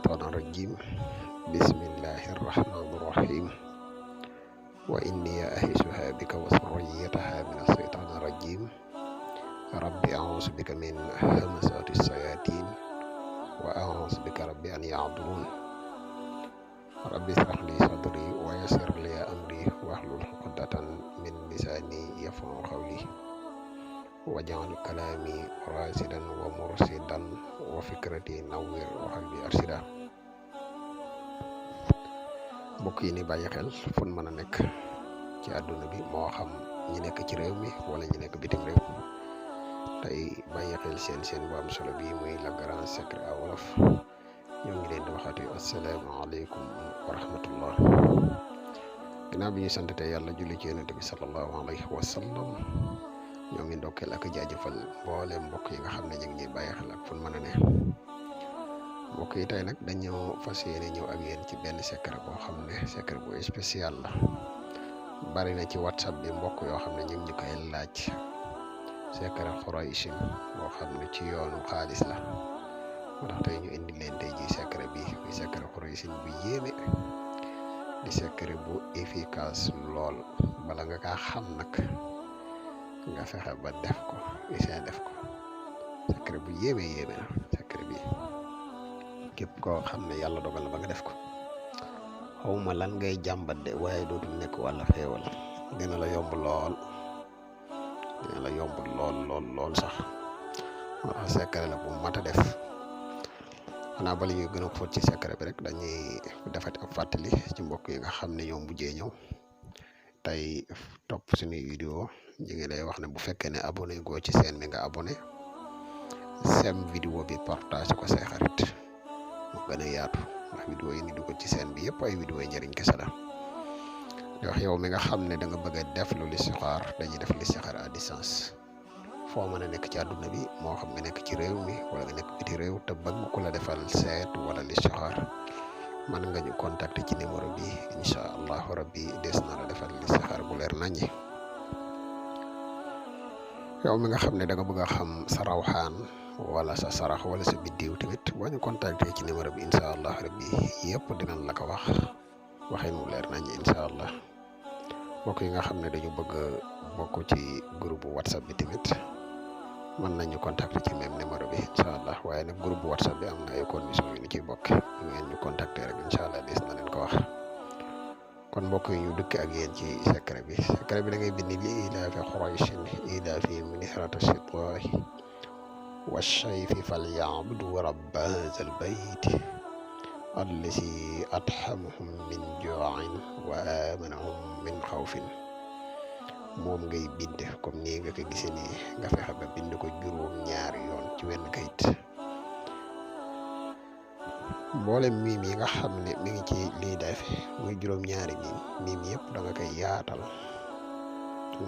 الشيطان الرجيم بسم الله الرحمن الرحيم وإني أعيذها بك وذريتها من الشيطان الرجيم رب أعوذ بك من همزات الشياطين وأعوذ بك رب أن يحضرون رب اشرح لي صدري ويسر لي أمري واحلل عقدة من لساني يفقهوا قولي واجعل كلامي راشدا ومرشدا وفكرتي نوّر وقلبي أرشدا mbokk yi ni bàyyi xel fun mën a nekk ci àdduna bi moo xam ñi nekk ci réew mi wala ñi nekk bitim réew tey bàyyi xel seen bu am solo bi muy Le Grand Secret à Wolof ñoo ngi leen di waxati asalaamaaleykum wa rahmatullah ginnaaw bi ñu sant te yàlla julli ci yonent bi sallallahu alayhi wa sallam ñoo ngi ndokkeel ak jaajëfal mboolem mbokk yi nga xam ne ñu ngi ñuy bàyyi xel ak fun mën a ne mbokk yi tey nag dañoo fas yéene ñëw ak yéen ci benn secret boo xam ne secret bu spécial la bari na ci whatsapp bi mbokk yoo xam ne ñu ngi ñu koy laaj secret Quraysh boo xam ne ci yoonu xaalis la moo tax tey ñu indi leen tey ji secret bi muy secret Quraysh bu yéeme di secret bu efficace lool bala nga kaa xam nag nga fexe ba def ko isee def ko secret bu yéeme na secret bi képp koo xam ne yàlla dogal na ba nga def ko xawma lan ngay jàmbat de waaye dootul nekk wàlla xéewal dina la yomb lool lool sax wax secret la bu mat a def xanaa bala ñuy gën a xóot ci secret bi rek dañuy defati ab fàttali ci mbokk yi nga xam ne ñoom mujjee ñëw tey topp suñuy vidéo ñu ngi lay wax ne bu fekkee ne abonné goo ci seen mi nga abonné sem vidéo bi partage ko say xarit mu gën a yaatu ndax vidéo yi ni dugg ci seen bi yëpp ay vidéo yi njëriñ kese la di wax yow mi nga xam ne da nga bëgg a def lu listixaar dañuy def listixaar à distance foo mën a nekk ci àdduna bi moo xam nga nekk ci réew mi wala nga nekk biti réew te bëgg ku la defal seet wala listixaar mën nga ñu contacter ci numéro bi incha allahu rabbi des na la defal listixaar bu leer naññi yow mi nga xam ne da nga bëgg a xam sa rawxaan wala sa sarax wala sa biddiw tamit boo ñu contacter ci numéro bi incha allah rabbi yëpp dinañ la ko wax waxin mu leer naññi incha allah mbokk yi nga xam ne dañu bëgg bokk ci groupe whatsapp bi tamit mën nañu contacter ci même numéro bi incha allah waaye nag groupe whatsapp bi am na ay conditions yu ñu ciy bokk ngeen ñu contacter rek incha allah des na leen ko wax kon mbokk yi ñu dëkk ak yéen ci secret bi da ngay bind li ilaafi Qurayshin ilaafihim rihlata shitaa'i wash-shayfi falya'budu rabba haazal bayti allazi at'amahum min juu'in wa aamanahum min xawfin moom ngay bind comme nii nga ko gisee nii nga fexe ba bind ko juróom-ñaari yoon ci wenn kayit mboolem miim yi nga xam ne mi ngi ci lii def muy juróom-ñaari miim yëpp da nga koy yaatal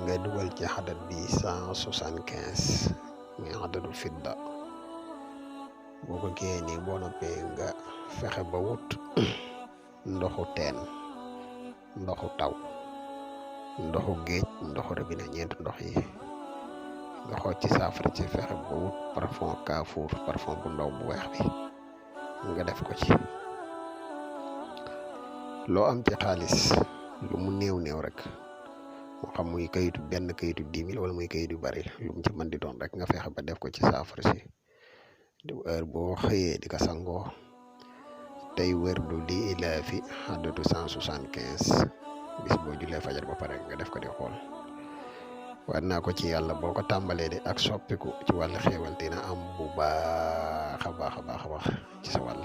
nga dugal ci xadat bi 175 muy xadatu fidda boo ko génnee boo noppee nga fexe ba wut ndoxu teen ndoxu taw ndoxu géej ndoxu robinet ñeent ndox yi nga xool ci saafara ci fexe ba wut parfum Kaafuur parfum bu ndaw bu weex bi nga def ko ci loo am ci xaalis lu mu néew rek moo xam muy kayitu benn kayitu 10 000 wala muy kayit yu bari lu mu ci mën di doon rek nga fexe ba def ko ci saafara si di heure boo xëyee di ko sangoo tey wër du li ilaafi xaddatu 175 bis boo jullee fajar ba pare nga def ko di xool war naa ko ci yàlla boo ko tàmbalee de ak soppiku ci wàllu xéewal dina am bu baax a baax ci sa wàll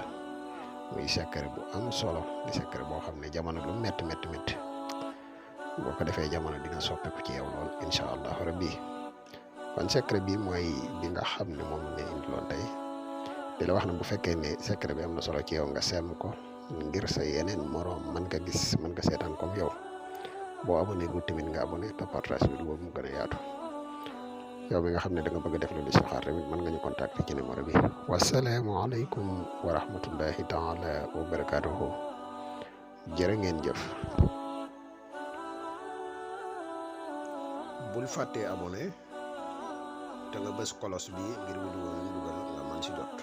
muy secret bu am solo di secret boo xam ne jamono lu métti boo ko defee jamono dina soppiku ci yow lool incha allah rabbi kon secret bi mooy bi nga xam ne moom ne indiloon tey di la wax na bu fekkee ne secret bi am na solo ci yow nga seem ko ngir sa yeneen moroom mën nga gis mën nga seetaan comme yow boo abonné gu tamit nga abonné te partage bi boobu mu gën a yaatu yow mi nga xam ne da nga bëgg a def lu listixaar tamit mën nga ñu contacter ci numéro bi wasalaamualeykum wa rahmatullahi taala wa barakatuhu jërë ngeen jëf bul fàttee abonné te nga bës kolos bi ngir vidéo yi dugal nga mën si jot